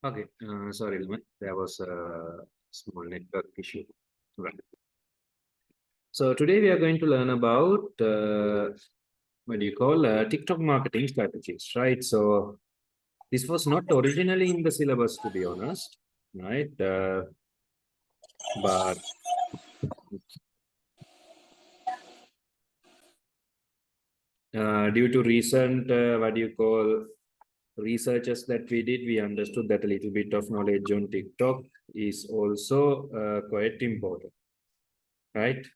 Okay, sorry, Lumen. There was a small network issue. Right. So today we are going to learn about what do you call TikTok marketing strategies, right? So this was not originally in the syllabus, to be honest, right? But due to recent what do you call researches that we did, we understood that a little bit of knowledge on TikTok is also quite important, right?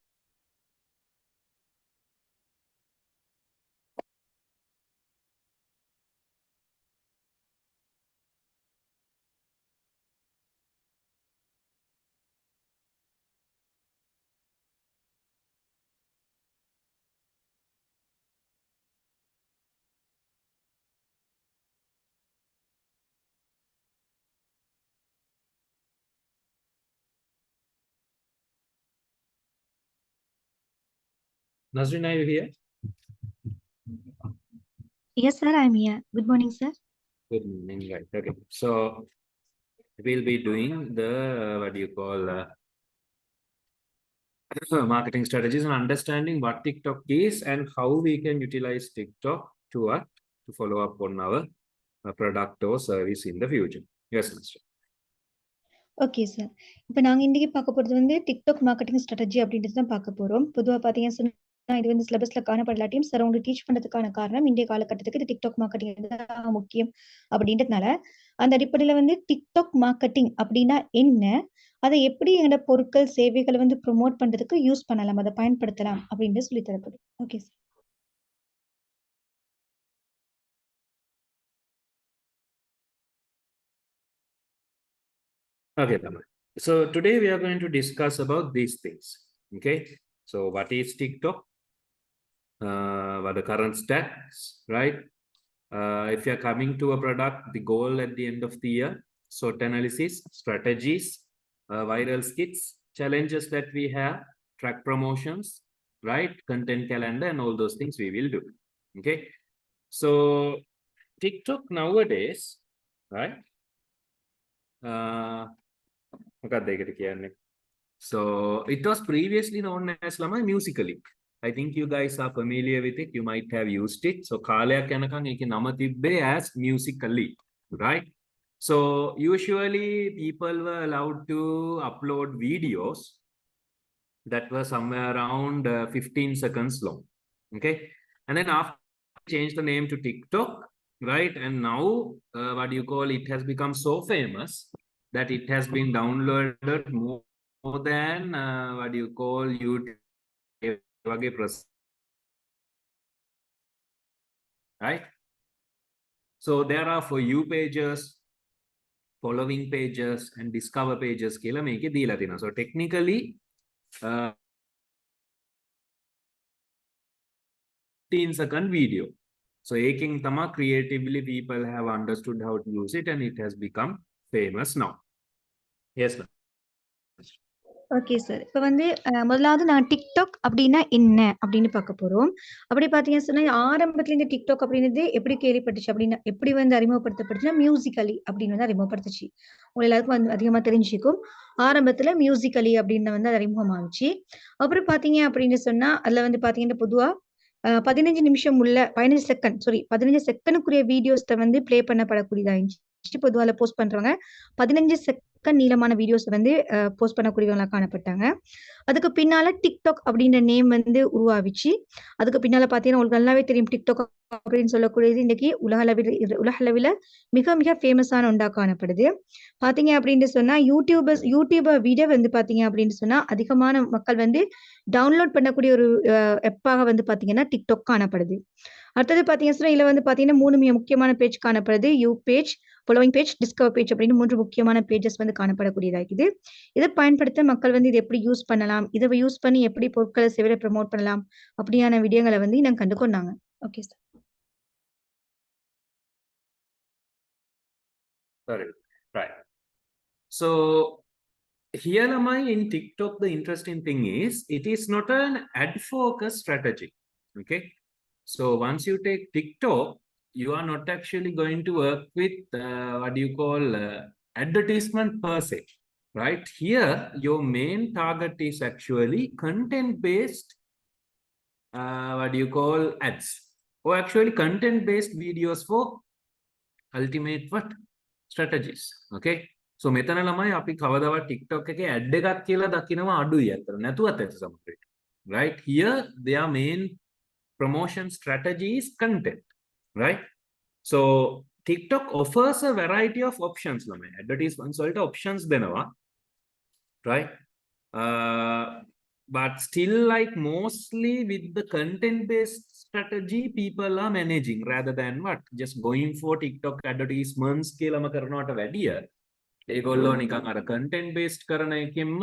Nazrin, are you here? Yes, sir, I'm here. Good morning, sir. Good morning, right? Okay, so we'll be doing the what do you call marketing strategies and understanding what TikTok is and how we can utilize TikTok to follow up on our product or service in the future. Yes, Mr. Okay sir. இப்ப நாங்க இன்னைக்கு பார்க்க போறது வந்து TikTok marketing strategy அப்படின்றது தான் பார்க்க போறோம். பொதுவா பார்த்தீங்கன்னு சொன்னா இது வந்து சிலபஸ்ல காணப்படலாட்டியும் சார் உங்களுக்கு டீச் பண்றதுக்கான காரணம் இன்றைய காலகட்டத்துக்கு இது டிக்டாக் மார்க்கெட்டிங் தான் முக்கியம் அப்படின்றதுனால அந்த அடிப்படையில வந்து டிக்டாக் மார்க்கெட்டிங் அப்படின்னா என்ன, அதை எப்படி எங்களோட பொருட்கள் சேவைகளை வந்து ப்ரொமோட் பண்றதுக்கு யூஸ் பண்ணலாம், அதை பயன்படுத்தலாம் அப்படின்னு சொல்லி தரப்படும். Okay sir. Okay, Tama. So today we are going to discuss about these things. Okay, so what is TikTok? What are the current stats, right? If you're coming to a product, the goal at the end of the year, SWOT analysis, strategies, viral skits, challenges that we have, track promotions, right? Content calendar and all those things we will do. Okay. So TikTok nowadays, right? So it was previously known as Lama Musical.ly. I think you guys are familiar with it. You might have used it. So Kalaya Kanakan eke nama tibbe as Musical.ly, right? So usually people were allowed to upload videos that were somewhere around 15 seconds long. Okay. And then after change the name to TikTok, right? And now what do you call it has become so famous that it has been downloaded more than what do you call YouTube, right? So there are for you pages, following pages, and discover pages. So technically, 15-second video. So Aking Tama creatively people have understood how to use it and it has become famous now. Yes, ma'am. Okay sir. இப்ப வந்து முதலாவது நான் TikTok அப்படின்னா என்ன அப்படின்னு பார்க்க போறோம். அப்படி பார்த்தீங்கன்னு சொன்னா ஆரம்பத்துல இந்த டிக்டாக் அப்படின்றது எப்படி கேள்விப்பட்டுச்சு அப்படின்னா எப்படி வந்து அறிமுகப்படுத்தப்பட்டுச்சுன்னா மியூசிக்கலி அப்படின்னு வந்து அறிமுகப்படுத்துச்சு. உங்க எல்லாருக்கும் வந்து அதிகமா தெரிஞ்சுக்கும். ஆரம்பத்துல மியூசிக்கலி அப்படின்னு வந்து அது அறிமுகமாச்சு. அப்புறம் பார்த்தீங்க அப்படின்னு சொன்னா அதுல வந்து பார்த்தீங்கன்னா பொதுவா 15 நிமிஷம் உள்ள 15 செகண்ட் 15 செகண்டுக்குரிய வீடியோஸ்ல வந்து ப்ளே பண்ணப்படக்கூடியதா இருந்துச்சு. பொதுவா அதுல போஸ்ட் பண்றவங்க 15 செகண்ட் நீளமான வீடியோஸ் வந்து போஸ்ட் பண்ணக்கூடியவங்களா காணப்பட்டாங்க. அதுக்கு பின்னால டிக்டாக் அப்படின்ற நேம் வந்து உருவாவிச்சு. அதுக்கு பின்னால பார்த்தீங்கன்னா உங்களுக்கு நல்லாவே தெரியும் டிக்டாக் அப்படின்னு சொல்லக்கூடியது இன்னைக்கு உலக அளவில மிக மிக ஃபேமஸான ஒன்றா காணப்படுது. பார்த்தீங்க அப்படின்னு சொன்னா யூடியூபை விட வந்து பார்த்தீங்க அப்படின்னு சொன்னா அதிகமான மக்கள் வந்து டவுன்லோட் பண்ணக்கூடிய ஒரு ஆப்பாக வந்து பார்த்தீங்கன்னா டிக்டாக் காணப்படுது. அடுத்தது பார்த்தீங்கன்னா சொன்னா இதுல வந்து பார்த்தீங்கன்னா 3 மிக முக்கியமான பேஜ் காணப்படுது. You page, following page, discover page அப்படின்னு 3 முக்கியமான பேஜஸ் வந்து காணப்படக்கூடியதா இருக்குது. இதை பயன்படுத்த மக்கள் வந்து இதை எப்படி யூஸ் பண்ணலாம், இதை யூஸ் பண்ணி எப்படி பொருட்களை சேவையை ப்ரமோட் பண்ணலாம் அப்படியான விடயங்களை வந்து நாங்க கண்டுகொண்டாங்க. Okay sir. Sorry. Right. So here am I in TikTok. The interesting thing is it is not an ad focused strategy. Okay. So once you take TikTok, you are not actually going to work with what do you call advertisement per se, right? Here, your main target is actually content-based, what do you call ads, or actually content-based videos for ultimate what strategies. Okay, so මෙතන ළමයි අපි කවදාවත් TikTok එකේ ad එකක් කියලා දකිනවා අඩුයි අතර නැතුවත් ඇත සමහරවිට, right? Here their main promotion strategy is content, right? So TikTok offers a variety of options ළමයි. advertisements වලට options දෙනවා, right? But still, like mostly with the content-based strategy, people are managing rather than what just going for TikTok advertisements කියලාම කරනවට වැඩිය ඒගොල්ලෝ නිකන් අර content-based කරන එකෙන්ම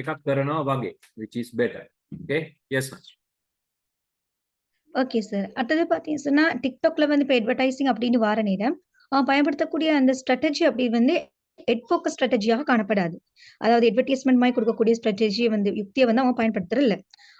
එකක් කරනවා වගේ, which is better. Okay, yes sir. Okay sir. அடுத்தது பார்த்தீங்கன்னு சொன்னா, TikTokல வந்து இப்ப அட்வர்டைசிங் அப்படின்னு வார நேரம், அவன் பயன்படுத்தக்கூடிய அந்த ஸ்ட்ராட்டஜி அப்படி வந்து ஹெட் ஃபோக்கஸ் ஸ்ட்ராட்டஜியாக காணப்படாது. அதாவது அட்வர்டைஸ்மென்ட் மாரி கொடுக்கக்கூடிய ஸ்ட்ராட்டஜிய வந்து யுக்திய வந்து அவன் பயன்படுத்துறது இல்ல.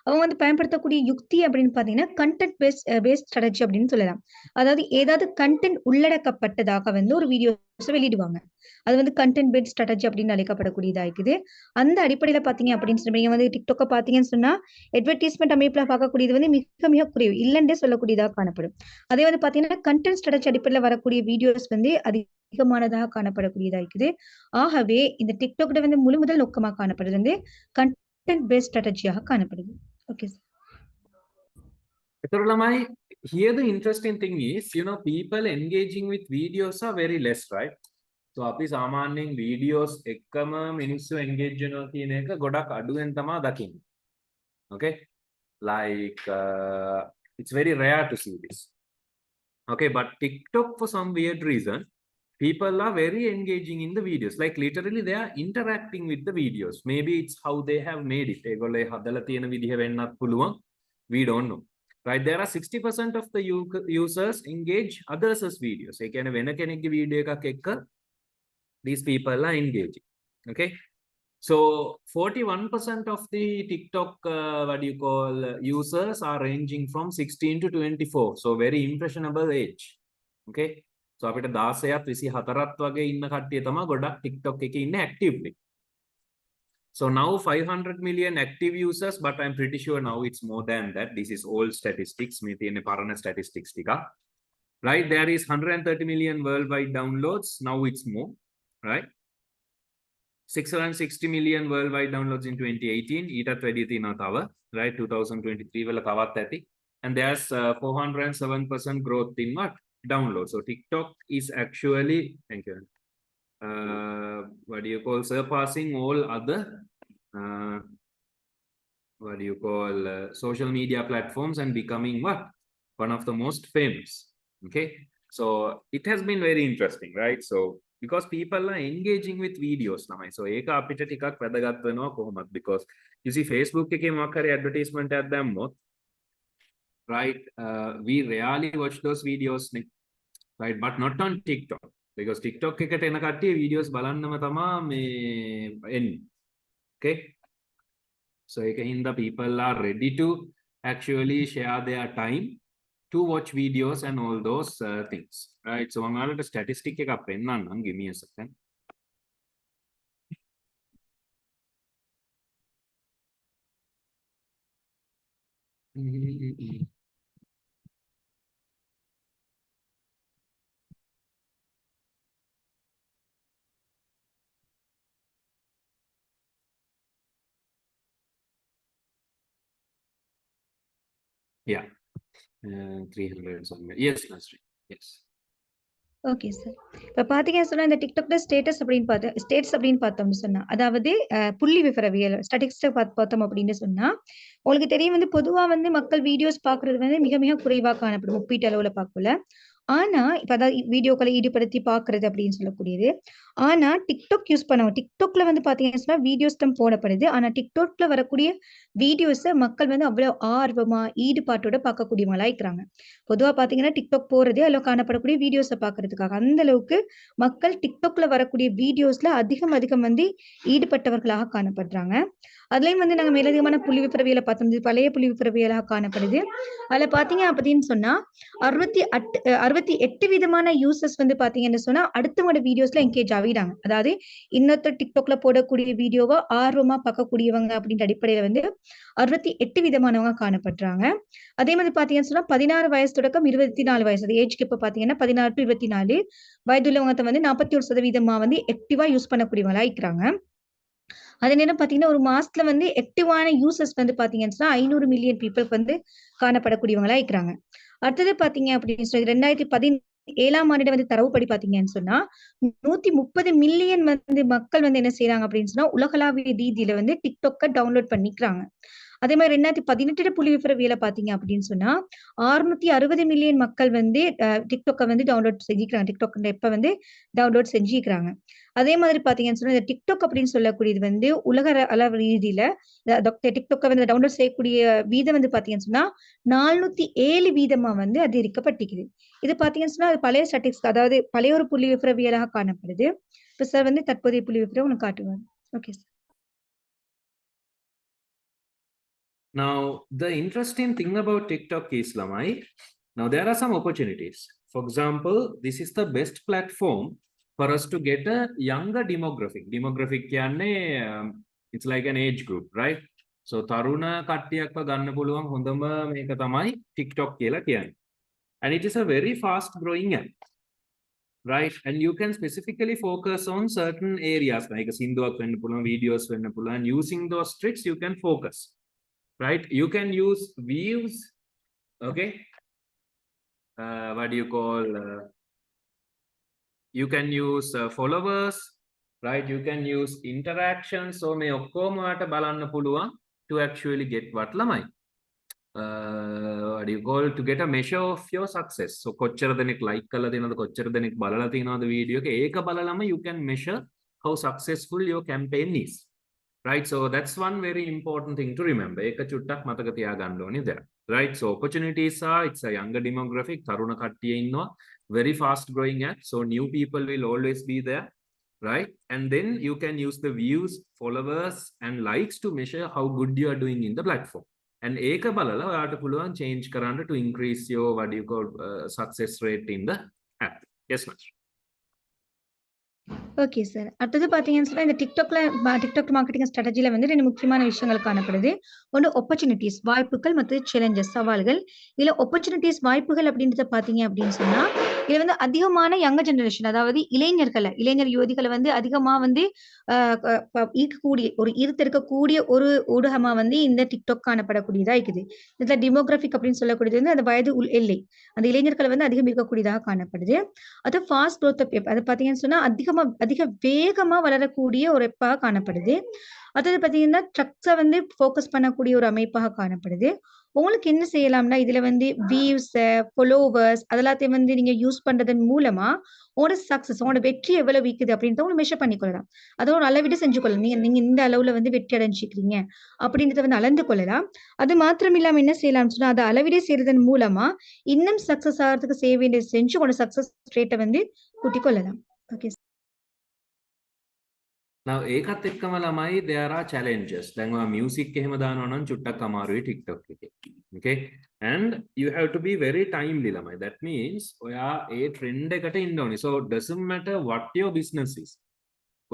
அவன் வந்து பயன்படுத்தக்கூடிய யுக்தி அப்படின்னு பார்த்தீங்கன்னா, கன்டென்ட் பேஸ்ட் ஸ்ட்ராட்டஜி அப்படின்னு சொல்லலாம். அதாவது ஏதாவது கன்டென்ட் உள்ளடக்கப்பட்டதாக வந்து ஒரு வீடியோஸ வெளியிடுவாங்க. அது வந்து கன்டென்ட் பேஸ்ட் ஸ்ட்ராட்டஜி அப்படின்னு அழைக்கப்படக்கூடியதா இருக்குது. அந்த அடிப்படையில பார்த்தீங்க அப்படின்னு சொன்னா, நீங்க வந்து TikTokக்க பார்த்தீங்கன்னு சொன்னா, அட்வர்டைஸ்மென்ட் அமைப்புல பார்க்கக்கூடியது வந்து மிக மிக குறைவு. இல்லன்றே சொல்லக்கூடியதா காணப்படும். அதே வந்து பார்த்தீங்கன்னா, கன்டென்ட் ஸ்ட்ராட்டஜி அடிப்படையில வரக்கூடிய வீடியோஸ் வந்து அதிகமானதாக காணப்படக்கூடியதா இருக்குது. ஆகவே இந்த TikTokல வந்து முழு முதல் நோக்கமா காணப்படுறது வந்து கன்டென்ட் பேஸ்ட் ஸ்ட்ராட்டஜியாக காணப்படுது. Okay sir. ඒතර ළමයි, here the interesting thing is, you know, people engaging with videos are very less, right? So අපි සාමාන්‍යයෙන් videos එක්කම මිනිස්සු engage වෙනවා කියන එක ගොඩක් අඩුවෙන් තමයි දකින්නේ. Okay, like it's very rare to see this. Okay, but TikTok for some weird reason, people are very engaging in the videos. Like literally they are interacting with the videos. Maybe it's how they have made it. ඒගොල්ලෝ හදලා තියෙන විදිහ වෙන්නත් පුළුවන්. We don't know. Right, there are 60% of the users engage others' videos. ඒ කියන්නේ වෙන කෙනෙක්ගේ video එකක් එක්ක these people are engaging. Okay, so 41% of the TikTok what do you call users are ranging from 16 to 24, so very impressionable age. Okay, so අපිට 16ත් 24ත් වගේ ඉන්න කට්ටිය තමයි ගොඩක් TikTok එකේ ඉන්නේ actively. So now 500 million active users, but I'm pretty sure now it's more than that. This is old statistics, මේ තියෙන්නේ පරණ statistics ටික. Right, there is 130 million worldwide downloads. Now it's more, right? 660 million worldwide downloads in 2018. ඊටත් වැඩි තියෙනවා තව, right? 2023 වල තවත් ඇති. And there's 407% growth in what? Downloads. So TikTok is actually, thank you, what do you call, surpassing all other what do you call social media platforms and becoming what? One of the most famous. Okay, so it has been very interesting, right? So because people are engaging with videos lamai, so ඒක අපිට ටිකක් වැදගත් වෙනවා කොහොමද, because you see Facebook එකේ මොකක් හරි advertisement එකක් දැම්මොත්, right, we rarely watch those videos, right? But not on TikTok, because TikTok එකට එන කට්ටිය videos බලන්නම තමයි මේ එන්නේ. Okay, so ekhinda people are ready to actually share their time to watch videos and all those things, right? So I'm going to statistic එකක් පෙන්නන්නම්. Give me a second. Yeah, 300 somewhere. Yes, that's right. Yes. Okay sir. இப்ப பார்த்தீங்கன்னு சொன்னா, இந்த TikTokல status அப்படின்னு பார்த்தோம்னு சொன்னா, அதாவது புள்ளி விவரவியல் ஸ்டாட்டிஸ்டிக்ஸ் பார்த்தோம் அப்படின்னு சொன்னா, உங்களுக்கு தெரியும் வந்து பொதுவா வந்து மக்கள் வீடியோஸ் பார்க்குறது வந்து மிக மிக குறைவா காணப்படும் ஒப்பீட்டு அளவுல பார்க்கல. ஆனா, இப்ப அதாவது வீடியோக்களை ஈடுபடுத்தி பார்க்கிறது அப்படின்னு சொல்லக்கூடியது. ஆனா TikTok யூஸ் பண்ணுவோம். TikTokல வந்து பார்த்தீங்கன்னு சொன்னா வீடியோஸ் தான் போடப்படுது. ஆனா TikTokல வரக்கூடிய வீடியோஸை மக்கள் வந்து அவ்வளோ ஆர்வமா ஈடுபாட்டோட பார்க்கக்கூடியவங்களா இருக்கிறாங்க. பொதுவா பார்த்தீங்கன்னா டிக்டாக் போறதே அதில் காணப்படக்கூடிய வீடியோஸை பார்க்கறதுக்காக. அந்த அளவுக்கு மக்கள் டிக்டாக்ல வரக்கூடிய வீடியோஸ்ல அதிகம் வந்து ஈடுபட்டவர்களாக காணப்படுறாங்க. அதுலயும் வந்து நாங்க மேலதிகமான புள்ளி விபரவியலை பார்த்தோம். இது பழைய புள்ளி விபரவியலாக காணப்படுது. அதுல பார்த்தீங்க அப்படின்னு சொன்னா 68 விதமான யூசர்ஸ் வந்து பார்த்தீங்கன்னு சொன்னா அடுத்தவங்களோட வீடியோஸ்ல என்கேஜ் ஆகிடாங்க. அதாவது இன்னொருத்தர் டிக்டாக்ல போடக்கூடிய வீடியோவை ஆர்வமா பார்க்கக்கூடியவங்க அப்படின்ற அடிப்படையில வந்து 68 விதமானவங்க காணப்படுறாங்க. அதே மாதிரி பார்த்தீங்கன்னு சொன்னா 16 வயசு தொடக்கம் 24 வயசு அது ஏஜ் கேப்ப பார்த்தீங்கன்னா 16 to 24 வயதுள்ளவங்க வந்து 41% வந்து ஆக்டிவா யூஸ் பண்ணக்கூடியவங்களா இருக்கிறாங்க. அதே நேரம் பார்த்தீங்கன்னா, ஒரு மாசத்துல வந்து ஆக்டிவான யூசர்ஸ் வந்து பார்த்தீங்கன்னு சொன்னா 500 மில்லியன் பீப்பிள்க்கு வந்து காணப்படக்கூடியவங்களா இருக்கிறாங்க. அடுத்தது பார்த்தீங்க அப்படின்னு சொல்லி 2017ஆம் ஆண்டு வந்து தரவுப்படி பார்த்தீங்கன்னு சொன்னா 130 மில்லியன் வந்து மக்கள் வந்து என்ன செய்றாங்க அப்படின்னு சொன்னா உலகளாவிய ரீதியில வந்து டிக்டாக்க டவுன்லோட் பண்ணிக்கிறாங்க. அதே மாதிரி 2018 புள்ளி விவரவியல பார்த்தீங்க அப்படின்னு சொன்னா 660 மில்லியன் மக்கள் வந்து டிக்டாக்க வந்து டவுன்லோட் செஞ்சுக்கிறாங்க. டிக்டாக் எப்ப வந்து டவுன்லோட் செஞ்சுக்கிறாங்க. அதே மாதிரி பார்த்தீங்கன்னு சொன்னா இந்த டிக்டாக் அப்படின்னு சொல்லக்கூடியது வந்து உலக அளவு ரீதியில டிக்டாக்க வந்து டவுன்லோட் செய்யக்கூடிய வீதம் வந்து பார்த்தீங்கன்னு சொன்னா 407 வீதமா வந்து அதிகரிக்கப்பட்டிருக்குது. இது பார்த்தீங்கன்னு சொன்னா அது பழைய ஸ்டாட்டிஸ்டிக்ஸ் அதாவது பழைய ஒரு புள்ளி விவரவியலாக காணப்படுது. இப்ப சார் வந்து தற்போதைய புள்ளி விவரம் உங்களுக்கு காட்டுவார். Okay sir. Now, the interesting thing about TikTok is, Lamai, now there are some opportunities. For example, this is the best platform for us to get a younger demographic. Demographic it's like an age group, right? So, Taruna Kattiyakwa ganna puluwan hondama meka tamai TikTok කියලා කියන්නේ. And it is a very fast growing app. Right, and you can specifically focus on certain areas like Sindhuak venna puluwan, videos venna puluwan, and using those tricks you can focus. Right, you can use views, okay, what do you call, you can use followers, right, you can use interactions. So me okkoma wata balanna puluwan to actually get what lamai what do you call, to get a measure of your success. So kochchara denek like kala denada, kochchara denek balala thenawada video එක ඒක බලලම you can measure how successful your campaign is. Right, so that's one very important thing to remember. Eka chuttak mataka tiyaganna ඕනේ there. Right, so opportunities are, it's a younger demographic, taruna kattiya innawa, very fast growing app, so new people will always be there. Right, and then you can use the views, followers and likes to measure how good you are doing in the platform. And eka balala ඔයාට පුළුවන් change කරන්න to increase your what do you call success rate in the app. Yes, ma'am. Okay sir. அடுத்தது பார்த்தீங்கன்னு சொன்னா, இந்த TikTok marketing ஸ்ட்ராட்டஜில வந்து 2 முக்கியமான விஷயங்கள் காணப்படுது. ஒண்ணு ஆப்பர்ச்சுனிட்டீஸ் வாய்ப்புகள் மற்றும் சேலஞ்சஸ் சவால்கள். இதுல ஆப்பர்ச்சுனிட்டீஸ் வாய்ப்புகள் அப்படின்றத பார்த்தீங்க அப்படின்னு சொன்னா, இதுல வந்து அதிகமான யங்கர் ஜெனரேஷன் அதாவது இளைஞர் யுவதிகள வந்து அதிகமா வந்து ஈர்த்தெடுக்கக்கூடிய ஒரு ஊடகமா வந்து இந்த டிக்டாக் காணப்படக்கூடியதா இருக்குது. இதுல டெமோகிராபிக் அப்படின்னு சொல்லக்கூடியது வந்து அந்த வயது எல்லை. அந்த இளைஞர்கள் வந்து அதிகம் இருக்கக்கூடியதாக காணப்படுது. அது ஃபாஸ்ட் குரோத் ஆப் அது பார்த்தீங்கன்னு சொன்னா அதிக வேகமா வளரக்கூடிய ஒரு ஆப்பா காணப்படுது. அடுத்தது பார்த்தீங்கன்னா ட்ரக்ஸ வந்து ஃபோக்கஸ் பண்ணக்கூடிய ஒரு அமைப்பாக காணப்படுது. உங்களுக்கு என்ன செய்யலாம்னா, இதுல வந்து வியூஸ், ஃபாலோவர்ஸ் அதெல்லாத்தையும் வந்து நீங்க யூஸ் பண்றதன் மூலமா உங்களோட வெற்றி எவ்வளவு இருக்குது அப்படின்றத உங்க மெஷர் பண்ணிக்கொள்ளலாம். அத ஒரு அளவீடு செஞ்சு கொள்ளலாம். நீங்க இந்த அளவுல வந்து வெற்றி அடைஞ்சிருக்கிறீங்க அப்படின்றத வந்து அளந்து கொள்ளலாம். அது மாத்திரம் இல்லாம என்ன செய்யலாம்னு சொன்னா, அத அளவீடு செய்றதன் மூலமா இன்னும் சக்சஸ் ஆகுறதுக்கு செய்ய வேண்டியது செஞ்சு உங்களோட சக்சஸ் ரேட்ட வந்து கூட்டிக் கொள்ளலாம். ஓகே. Now ඒකත් එක්කම ළමයි there are challenges. දැන් ඔයා music එහෙම දානවා නම් චුට්ටක් අමාරුයි TikTok එකේ. Okay, and you have to be very timely ළමයි. That means ඔයා ඒ trend එකට ඉන්න ඕනේ. So doesn't matter what your business is.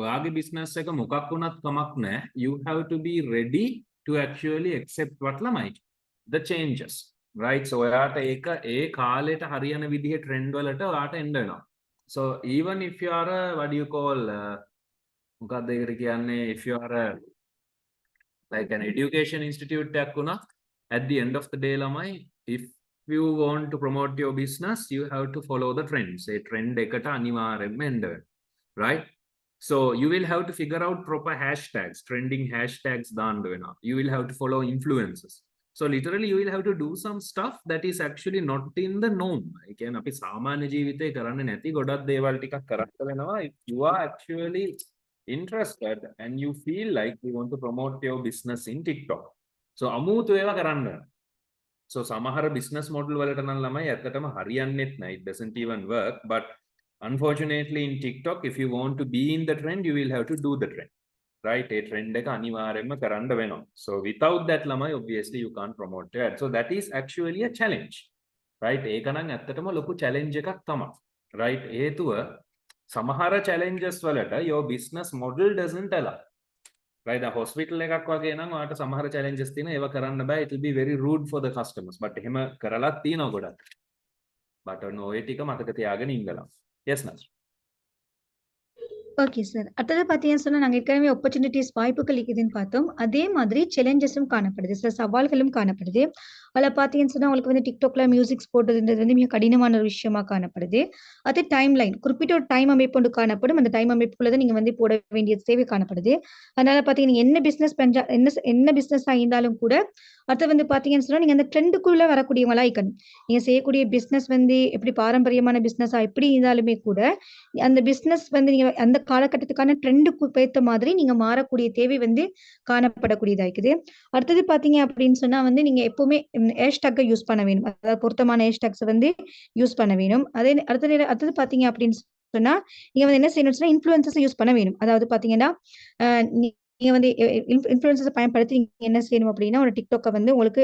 ඔයාගේ business එක මොකක් වුණත් කමක් නැහැ. You have to be ready to actually accept what ළමයි the changes. Right, so ඔයාට ඒක ඒ කාලෙට හරියන විදිහේ trend වලට ඔයාට එන්න වෙනවා. So even if you are a what do you call මොකක්ද ඒකට කියන්නේ, if you are a like an education institute එකක් වුණා, at the end of the day ළමයි, if you want to promote your business you have to follow the trends. A trend එකට අනිවාර්යෙන්ම එන්න වෙනවා. Right, so you will have to figure out proper hashtags, trending hashtags දාන්න වෙනවා. You will have to follow influencers. So literally you will have to do some stuff that is actually not in the norm. ඒ කියන්නේ අපි සාමාන්‍ය ජීවිතේ කරන්නේ නැති ගොඩක් දේවල් ටිකක් කරන්න වෙනවා. If you are actually interested and you feel like you want to promote your business in TikTok. so අමුතු ඒවා කරන්න. so සමහර business model වලට නම් ළමයි ඇත්තටම හරියන්නේත් නැහැ. It doesn't even work, but unfortunately in TikTok, if you want to be in the trend, you will have to do the trend, right? A trend එක අනිවාර්යයෙන්ම කරන්න වෙනවා. So without that ළමයි obviously you can't promote your ad. So that is actually a challenge, right? ඒක නම් ඇත්තටම ලොකු challenge එකක් තමයි, right? හේතුව සමහර challenges වලට your business model doesn't allow, right? The hospital එකක් වගේ නම් ඔයාලට සමහර challenges තියෙනවා, ඒව කරන්න බෑ. It will be very rude for the customers, but එහෙම කරලත් තියෙනවා ගොඩක්. but ඔය ටික මතක තියාගෙන ඉඳලා. yes Naz. Okay sir. அடுத்தது பார்த்தீங்கன்னு சொன்னா, நாங்க ஏற்கனவே ஆப்பர்ச்சுனிட்டீஸ் வாய்ப்புகள் இருக்குதுன்னு பார்த்தோம். அதே மாதிரி சேலஞ்சஸும் காணப்படுது. சில சவால்களும் காணப்படுது. அதில பார்த்தீங்கன்னு சொன்னா, உங்களுக்கு வந்து TikTokல மியூசிக்ஸ் போடுறதுன்றது வந்து மிக கடினமான ஒரு விஷயமா காணப்படுது. அது டைம்லைன் குறிப்பிட்ட ஒரு டைம் அமைப்பு ஒன்று காணப்படும். அந்த டைம் அமைப்புக்குள்ள தான் நீங்க வந்து போட வேண்டிய தேவை காணப்படுது. அதனால பார்த்தீங்கன்னா, நீங்க என்ன பிசினஸ் பண்றா என்ன பிசினஸா இருந்தாலும் கூட, அடுத்து வந்து பார்த்தீங்கன்னு சொன்னா, நீங்க அந்த ட்ரெண்டுக்குள்ள வரக்கூடியவங்களா இருக்கணும். நீங்க செய்யக்கூடிய பிசினஸ் வந்து எப்படி பாரம்பரியமான பிசினஸா எப்படி இருந்தாலுமே கூட, அந்த பிசினஸ் வந்து நீங்க அந்த காலகட்டத்துக்கான ட்ரெண்டுக்கு ஏத்த மாதிரி நீங்க மாறக்கூடிய தேவை வந்து காணப்படக்கூடியதா இருக்குது. அடுத்தது பார்த்தீங்க அப்படின்னு சொன்னா வந்து, நீங்க எப்பவுமே ஹேஷ்டேக்க யூஸ் பண்ண வேணும். அதாவது பொருத்தமான ஹேஷ்டேக்ஸ வந்து யூஸ் பண்ண வேணும். அடுத்தது பார்த்தீங்க அப்படின்னு சொன்னா, நீங்க வந்து என்ன செய்யணும்னு சொன்னா, இன்ஃப்ளூயன்சர்ஸ யூஸ் பண்ண வேணும். அதாவது பார்த்தீங்கன்னா, அ நீங்க வந்து இன்ஃப்ளூயன்சர்ஸ பயன்படுத்தி நீங்க என்ன செய்யணும் அப்படின்னா, ஒரு TikTokக்க வந்து உங்களுக்கு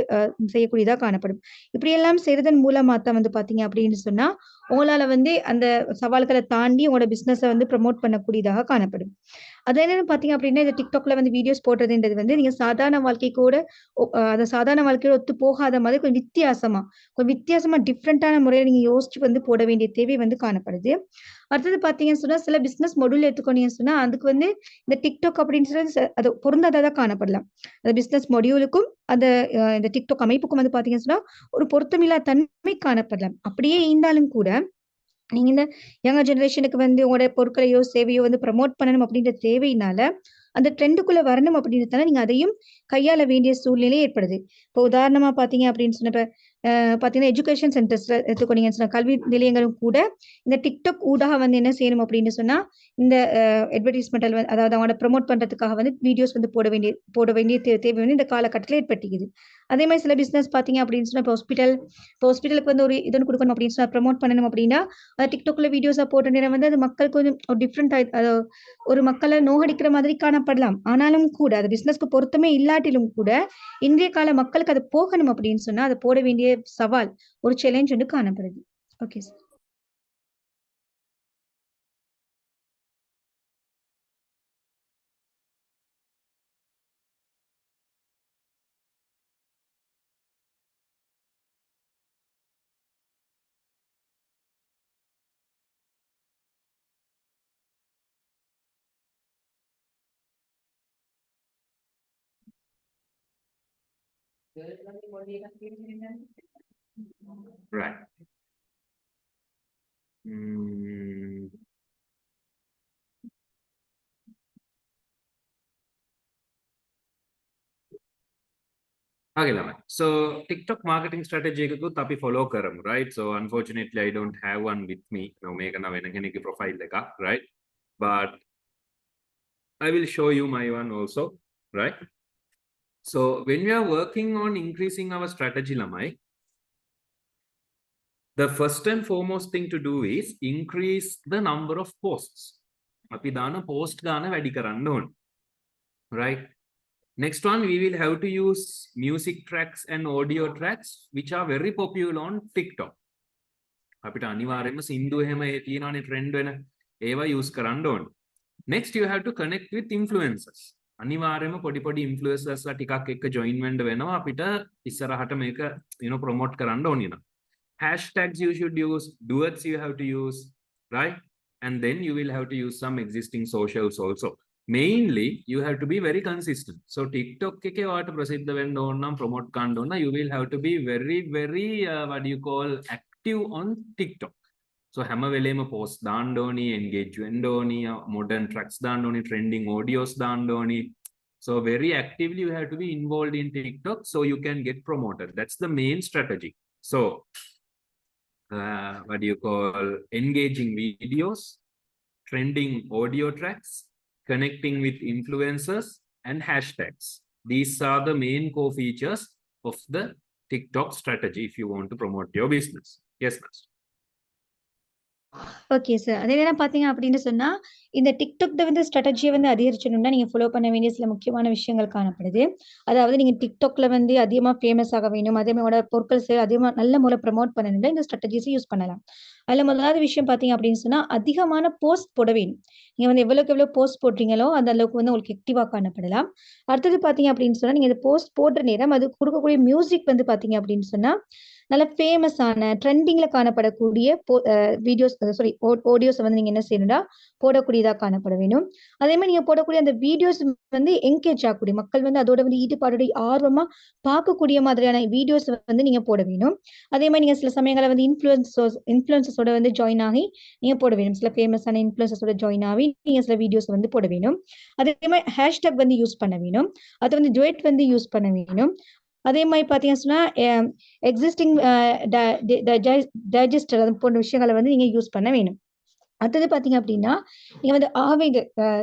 செய்யக்கூடியதா காணப்படும். இப்படியெல்லாம் செய்றதன் மூலமா தான் வந்து பார்த்தீங்க அப்படின்னு சொன்னா, உங்களால வந்து அந்த சவால்கள தாண்டி உங்களோட பிசினஸ வந்து ப்ரமோட் பண்ணக்கூடியதாக காணப்படும். அது என்னன்னு பார்த்தீங்க அப்படின்னா, இந்த TikTokல வந்து வீடியோஸ் போடுறதுன்றது வந்து நீங்க சாதாரண வாழ்க்கைக்கூட அந்த சாதாரண வாழ்க்கையோட ஒத்து போகாத மாதிரி கொஞ்சம் வித்தியாசமா டிஃபரண்டான முறையில நீங்க யோசிச்சு வந்து போட வேண்டிய தேவை வந்து காணப்படுது. அடுத்தது பார்த்தீங்கன்னு சொன்னா, சில பிசினஸ் மாடியூல் எடுத்துக்கிட்டீங்கன்னு சொன்னா, அதுக்கு வந்து இந்த TikTok அப்படின்னு சொல்லி அது பொருந்தாததா காணப்படலாம். அந்த பிசினஸ் மாடியூலுக்கும் அந்த இந்த TikTok அமைப்புக்கும் வந்து பார்த்தீங்கன்னு சொன்னா, ஒரு பொருத்தமில்லா தன்மை காணப்படலாம். அப்படியே இருந்தாலும் கூட, நீங்க இந்த யங்கர் ஜெனரேஷனுக்கு வந்து உங்களுடைய பொருட்களையோ, சேவையோ வந்து ப்ரமோட் பண்ணணும் அப்படின்ற தேவையினால, அந்த ட்ரெண்டுக்குள்ள வரணும் அப்படின்றதால நீங்க அதையும் கையாள வேண்டிய சூழ்நிலை ஏற்படுது. இப்போ உதாரணமா பார்த்தீங்க அப்படின்னு சொன்னப்ப, பார்த்தீங்கன்னா எஜுகேஷன் சென்டர்ஸ்ல எடுத்துக்கிட்டீங்கன்னு சொன்னா, கல்வி நிலையங்களும் கூட இந்த TikTok ஊடாக வந்து என்ன செய்யணும் அப்படின்னு சொன்னா, இந்த அட்வர்டைஸ்மென்டல் அதாவது அவங்கள ப்ரமோட் பண்றதுக்காக வந்து வீடியோஸ் வந்து போட வேண்டிய தேவை வந்து இந்த காலகட்டத்தில ஏற்பட்டுக்குது. அதே மாரி சில பிசினஸ் பார்த்தீங்க அப்படின்னு சொன்னா, இப்போ ஹாஸ்பிட்டலுக்கு வந்து ஒரு இது ஒண்ணு குடுக்கணும் அப்படின்னு சொன்னா, ப்ரமோட் பண்ணணும் அப்படின்னா, TikTokல வீடியோஸா போட்ட நேரம் வந்து அது மக்கள் கொஞ்சம் டிஃபரண்ட் ஒரு மக்கள நோகடிக்கிற மாதிரி காணப்படலாம். ஆனாலும் கூட, அது பிசினஸ்க்கு பொருத்தமே இல்லாட்டிலும் கூட, இன்றைய கால மக்களுக்கு அது போகணும் அப்படின்னு சொன்னா, அத போட வேண்டிய சவால், ஒரு சேலஞ்ச் வந்து காணப்படுது. Okay sir. right. Mm. Okay, ළමයි. So TikTok marketing strategy එකකුත් අපි follow කරමු, right? So unfortunately I don't have one with me. මේක නම් වෙන කෙනෙක්ගේ profile එකක්, right? But I will show you my one also, right? So when we are working on increasing our strategy, ළමයි, the first and foremost thing to do is increase the number of posts. අපි දාන post ගාන වැඩි කරන්න ඕන. Right? Next one, we will have to use music tracks and audio tracks, which are very popular on TikTok. අපිට අනිවාර්යයෙන්ම සින්දු එහෙම තියෙනවානේ trend වෙන ඒවා use කරන්න ඕන. Next, you have to connect with influencers. අනිවාර්යයෙන්ම පොඩි influencers ලා ටිකක් එක්ක join වෙන්න වෙනවා අපිට ඉස්සරහට මේක promote කරන්න ඕනේ නම්. Hashtags you should use, duets you have to use, right? And then you will have to use some existing socials also. Mainly, you have to be very consistent. So TikTok එකේ ඔයාලට ප්‍රසිද්ධ වෙන්න ඕන නම් promote කරන්න ඕන, you will have to be very what do you call active on TikTok. So හැම වෙලේම post දාන්න ඕනි, engage වෙන්න ඕනි, modern tracks දාන්න ඕනි, trending audios දාන්න ඕනි. So very actively you have to be involved in TikTok so you can get promoted. That's the main strategy. So what do you call engaging videos, trending audio tracks, connecting with influencers and hashtags. These are the main core features of the TikTok strategy if you want to promote your business. Yes, Master. Okay sir. அதே நேரம் பார்த்தீங்க அப்படின்னு சொன்னா, இந்த TikTokல வந்து ஸ்ட்ராட்டஜிய வந்து அதிகரிச்சணும்னா, நீங்க follow பண்ண வேண்டிய சில முக்கியமான விஷயங்கள் காணப்படுது. அதாவது நீங்க TikTokல வந்து அதிகமா ஃபேமஸ் ஆக வேணும். அதே மாரி பொருட்கள் அதிகமா நல்ல முறையில ப்ரமோட் பண்ணணும்னா, இந்த ஸ்ட்ராட்டஜிஸ யூஸ் பண்ணலாம். அதுல முதலாவது விஷயம் பார்த்தீங்க அப்படின்னு சொன்னா, அதிகமான போஸ்ட் போட வேணும். நீங்க வந்து எவ்வளவுக்கு எவ்வளோ போஸ்ட் போடுறீங்களோ, அந்த அளவுக்கு வந்து உங்களுக்கு ஆக்டிவா காணப்படலாம். அடுத்தது பார்த்தீங்க அப்படின்னு சொன்னா, நீங்க இந்த போஸ்ட் போடுற நேரம் அது குடுக்கக்கூடிய மியூசிக் வந்து பார்த்தீங்க அப்படின்னு சொன்னா, நல்ல ஃபேமஸான ட்ரெண்டிங்ல காணப்படக்கூடிய வீடியோஸ் சாரி ஆடியோஸ வந்து நீங்க என்ன செய்யணும்னா, போடக்கூடியதா காணப்பட வேணும். அதே மாரி நீங்க போடக்கூடிய அந்த வீடியோஸ் வந்து என்கேஜ் ஆகக்கூடிய மக்கள் வந்து அதோட வந்து ஈடுபாடோட ஆர்வமா பார்க்கக்கூடிய மாதிரியான வீடியோஸ் வந்து நீங்க போட வேணும். அதே மாரி நீங்க சில சமயங்கள்ல வந்து இன்ஃப்ளூயன்சர்ஸோட வந்து ஜாயின் ஆகி நீங்க போட வேணும். சில ஃபேமஸான இன்ஃப்ளூயன்சர்ஸோட ஜாயின் ஆகி நீங்க சில வீடியோஸ் வந்து போட வேணும். அதே மாரி ஹேஷ்டேக் வந்து யூஸ் பண்ண வேணும். அது வந்து டுயட் வந்து யூஸ் பண்ண வேணும். அதே மாரி பார்த்தீங்கன்னு சொன்னா, எக்ஸிஸ்டிங் ட டி டைஜஸ்டர் அது போன்ற விஷயங்கள வந்து நீங்க யூஸ் பண்ண வேணும். அடுத்தது பார்த்தீங்க அப்டின்னா, நீங்க வந்து ஆவேங்க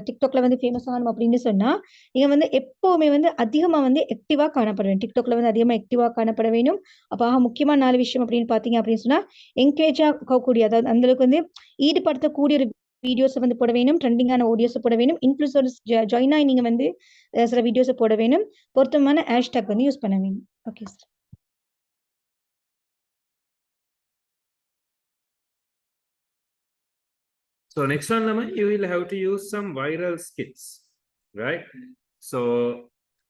TikTokல வந்து ஃபேமஸ் ஆகணும் அப்டின்னு சொன்னா, நீங்க வந்து எப்பவுமே வந்து அதிகமா வந்து ஆக்டிவா காணப்பட வேண்டும். TikTokல வந்து அதிகமா ஆக்டிவா காணப்பட வேணும். அப்ப விஷயமான 4 விஷயம் அப்டின்னு பார்த்தீங்க அப்டின்னு சொன்னா, என்கேஜா ஆகக்கூடிய அதாவது அந்த அளவுக்கு வந்து ஈடுபடுத்தக்கூடிய ஒரு வீடியோஸ வந்து போட வேணும். ட்ரெண்டிங்கான ஆடியோஸ போட வேணும். இன்ஃப்ளூயன்சர்ஸ் ஜாயின் ஆயி நீங்க வந்து சில வீடியோஸ போட வேணும். பொருத்தமான ஹேஷ்டேக் வந்து யூஸ் பண்ண வேணும். Okay sir. So next one, Lama, you will have to use some viral skits, right? So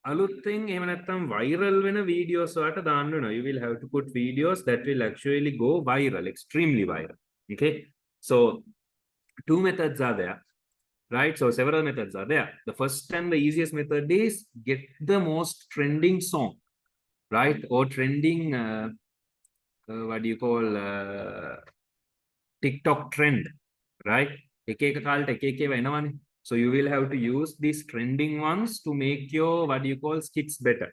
අලුත්ෙන් එහෙම නැත්නම් viral වෙන videos වලට දාන්න වෙනවා. You will have to put videos that will actually go viral, extremely viral. Okay? So two methods are there, right? So several methods are there. The first and the easiest method is get the most trending song, right? Or trending what do you call TikTok trend, right? එක එක කාලට එක එක ඒවා එනවනේ. So you will have to use these trending ones to make your what do you call skits better.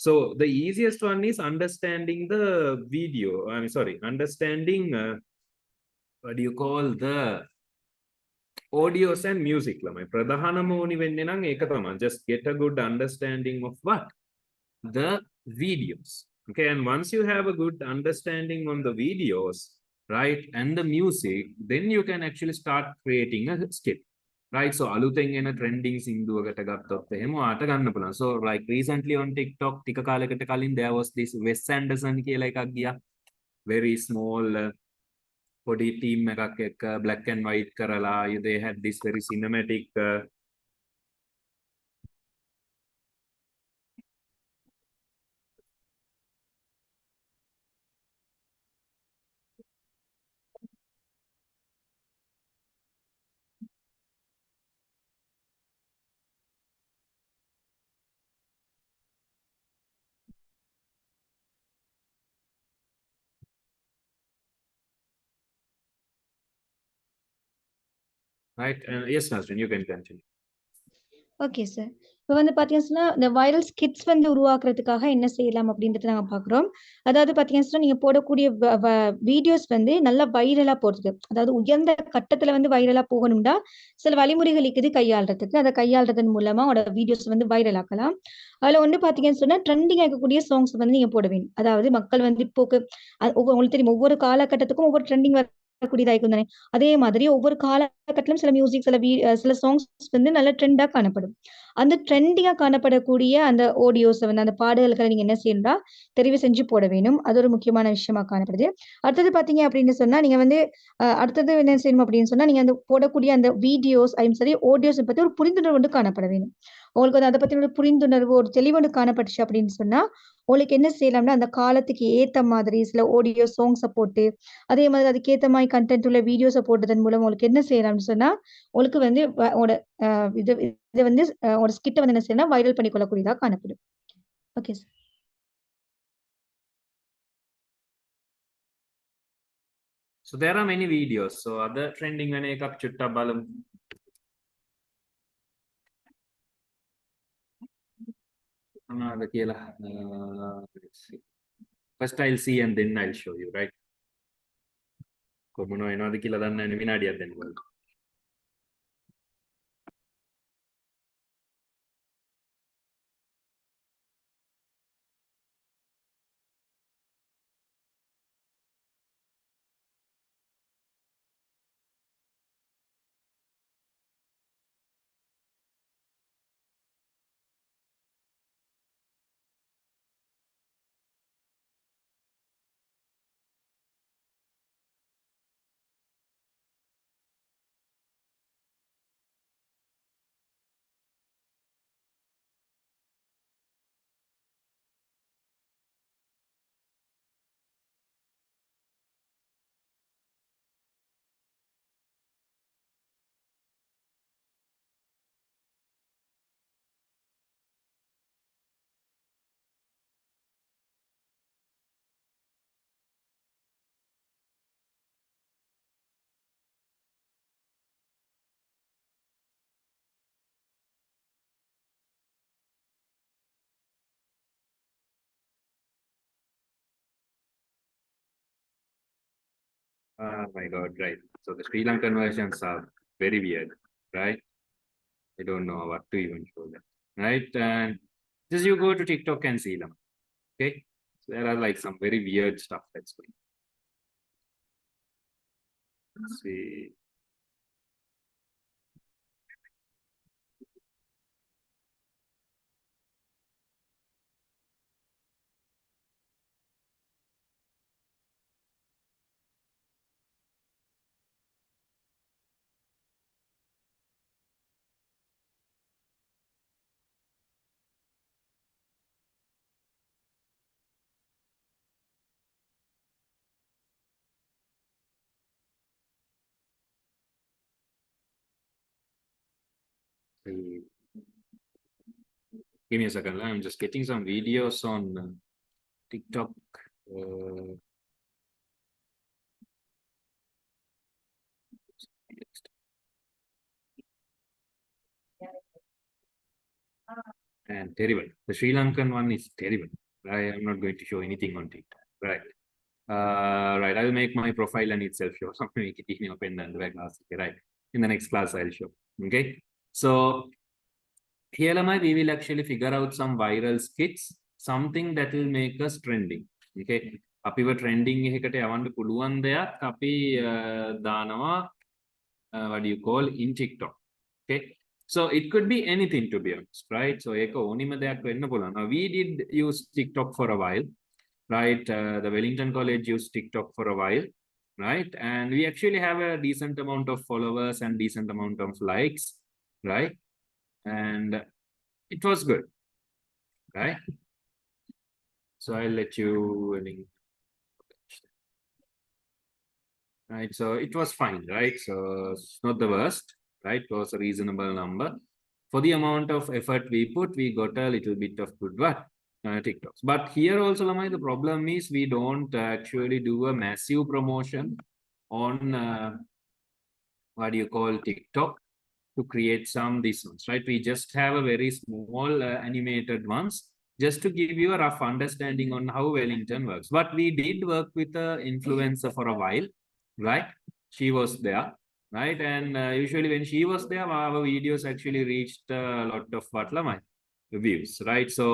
So the easiest one is understanding the video. I'm sorry, understanding what do you call the audios and music. ළමයි ප්‍රධානම ඕනි වෙන්නේ නම් ඒක තමයි. Just get a good understanding of what the videos. Okay, and once you have a good understanding on the videos, right, and the music, then you can actually start creating a skit, right? So අලුතෙන් එන trending සින්දුවකට ගත්තොත් එහෙම ආට ගන්න පුළුවන්. So like recently on TikTok ටික කාලයකට කලින් there was this Wes Anderson කියලා එකක් ගියා. Very small පොඩි team එකක් එක්ක black and white කරලා they had this very cinematic right? Yes, Nasrin, you can continue. Okay sir. இப்ப வந்து பார்த்தீங்கன்னு சொன்னா, இந்த வைரல் ஸ்கிட்ஸ் வந்து உருவாக்குறதுக்காக என்ன செய்யலாம் அப்படின்றத நாங்க பார்க்குறோம். அதாவது பார்த்தீங்கன்னு சொன்னா, நீங்க போடக்கூடிய வ வ வீடியோஸ் வந்து நல்லா வைரலா போறதுக்கு. அதாவது உயர்ந்த கட்டத்துல வந்து வைரலா போகணும்னா, சில வழிமுறைகள் இருக்குது கையாள்றதுக்கு. அத கையாள்றதன் மூலமா உங்களோட வீடியோஸ் வந்து வைரல் ஆக்கலாம். அதுல ஒண்ணு பார்த்தீங்கன்னு சொன்னா, ட்ரெண்டிங்கா இருக்கக்கூடிய சாங்ஸ் வந்து நீங்க போட வேணும். அதாவது மக்கள் வந்து இப்போக்கு உங்களுக்கு தெரியும் ஒவ்வொரு காலகட்டத்துக்கும் ஒவ்வொரு ட்ரெண்டிங் வரக்கூடியதா இருக்கும் தானே. அதே மாதிரி ஒவ்வொரு காலகட்டத்திலும் சில மியூசிக், சில சாங்ஸ் வந்து நல்ல ட்ரெண்டா காணப்படும். அந்த ட்ரெண்டிங்கா காணப்படக்கூடிய அந்த ஆடியோஸ வந்து அந்த பாடல்கள நீங்க என்ன செய்யணும்னா, தெரிவு செஞ்சு போட வேணும். அது ஒரு முக்கியமான விஷயமா காணப்படுது. அடுத்தது பார்த்தீங்க அப்படின்னு சொன்னா, நீங்க வந்து அடுத்தது என்ன செய்யணும் அப்படின்னு சொன்னா, நீங்க அந்த போடக்கூடிய அந்த வீடியோஸ் சரி, ஆடியோஸ பத்தி ஒரு புரிந்துணர்வு வந்து காணப்பட வேணும். உங்களுக்கு வந்து அத பத்தின ஒரு புரிந்துணர்வு, ஒரு தெளிவு வந்து காணப்பட்டுச்சு அப்படின்னு சொன்னா, உங்களுக்கு என்ன செய்யலாம்னா, அந்த காலத்துக்கு ஏத்த மாதிரி சில ஆடியோ சாங்ஸ போட்டு, அதே மாதிரி அதுக்கேத்த மாரி கன்டென்ட் உள்ள வீடியோஸ போட்டதன் மூலம் உங்களுக்கு என்ன செய்யலாம்னு சொன்னா, உங்களுக்கு வந்து உங்களோட அ இது இத வந்து ஒரு ஸ்கிட்ட வந்து என்ன செய்யணும்னா, வைரல் பண்ணிக் கொள்ளக்கூடியதா காணப்படும். Okay sir. So there are many videos. So other trending වෙන එකක් චුට්ටක් බලමු. මොනවද කියලා. Let's see. First I'll see and then I'll show you, right? කොහොමද එනවද කියලා දන්නේ නැහැ විනාඩියක් දෙන්න බලන්න. Oh my God, right. So the Sri Lankan versions are very weird, right? I don't know what to even show them, right? And just you go to TikTok and see them, okay? So there are like some very weird stuff that's going. Let's see. See. Give me a second. I'm just getting some videos on TikTok. Uh, and terrible. The Sri Lankan one is terrible. I am not going to show anything on TikTok. Right. Right. I will make my profile and itself show something. Make it in open and right. In the next class, I'll show. Okay. So here we will actually figure out some viral skits, something that will make us trending. Okay. අපිව trending එකකට යවන්න පුළුවන් දෙයක් අපි දානවා what do you call in TikTok. Okay. So it could be anything, to be honest, right? So ඒක ඕනිම දෙයක් වෙන්න පුළුවන්. Now we did use TikTok for a while, right? The Wellington College used TikTok for a while, right? And we actually have a decent amount of followers and decent amount of likes, right? And it was good, right? So I'll let you link. Right, so it was fine, right? So it's not the worst, right? It was a reasonable number. For the amount of effort we put, we got a little bit of good what? TikToks. But here also, Lamai, the problem is we don't actually do a massive promotion on what do you call TikTok to create some these ones, right? We just have a very small animated ones just to give you a rough understanding on how Wellington works. But we did work with an influencer for a while, right? She was there, right? And usually when she was there, our videos actually reached a lot of what Lamai views, right? So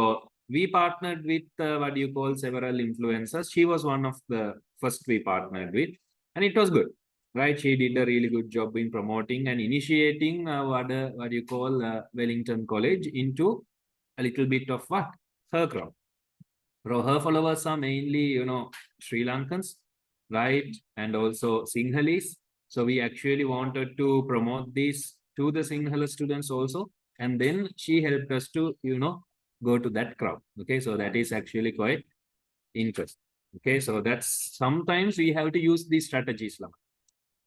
we partnered with what do you call several influencers. She was one of the first we partnered with, and it was good, right? She did a really good job in promoting and initiating what do you call Wellington College into a little bit of what her crowd. So her followers are mainly, you know, Sri Lankans, right? And also Sinhalese. So we actually wanted to promote this to the Sinhala students also. And then she helped us to, you know, go to that crowd. Okay, so that is actually quite interesting. Okay, so that's sometimes we have to use these strategies,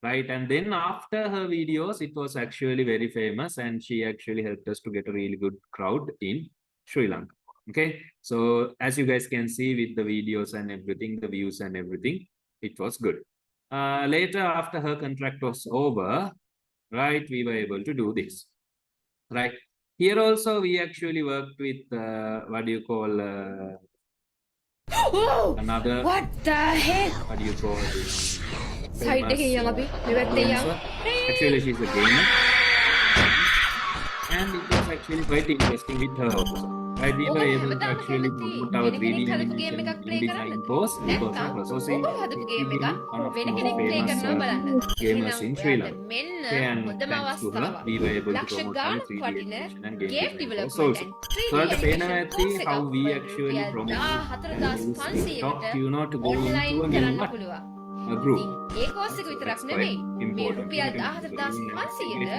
right? And then after her videos, it was actually very famous and she actually helped us to get a really good crowd in Sri Lanka. Okay, so as you guys can see with the videos and everything, the views and everything, it was good. Later, after her contract was over, right, we were able to do this, right? Here also, we actually worked with, what do you call, another, What the hell? what do you call this? Side එකේ යන් අපි මෙවැත්තේ යන්. Actually, she's a gamer. And it was actually quite interesting with her also. Right, we were able to actually put our 3D animation in design post because of her. So saying one of the famous gamers in Sri Lanka. Okay, and thanks to her, we were able to promote our 3D animation and game design post also. So at the Penavati, how we actually promote and use TikTok, you know, to go into a new what? A group. ඒ course එක විතරක් නෙමෙයි. මේ රුපියල් 14500ට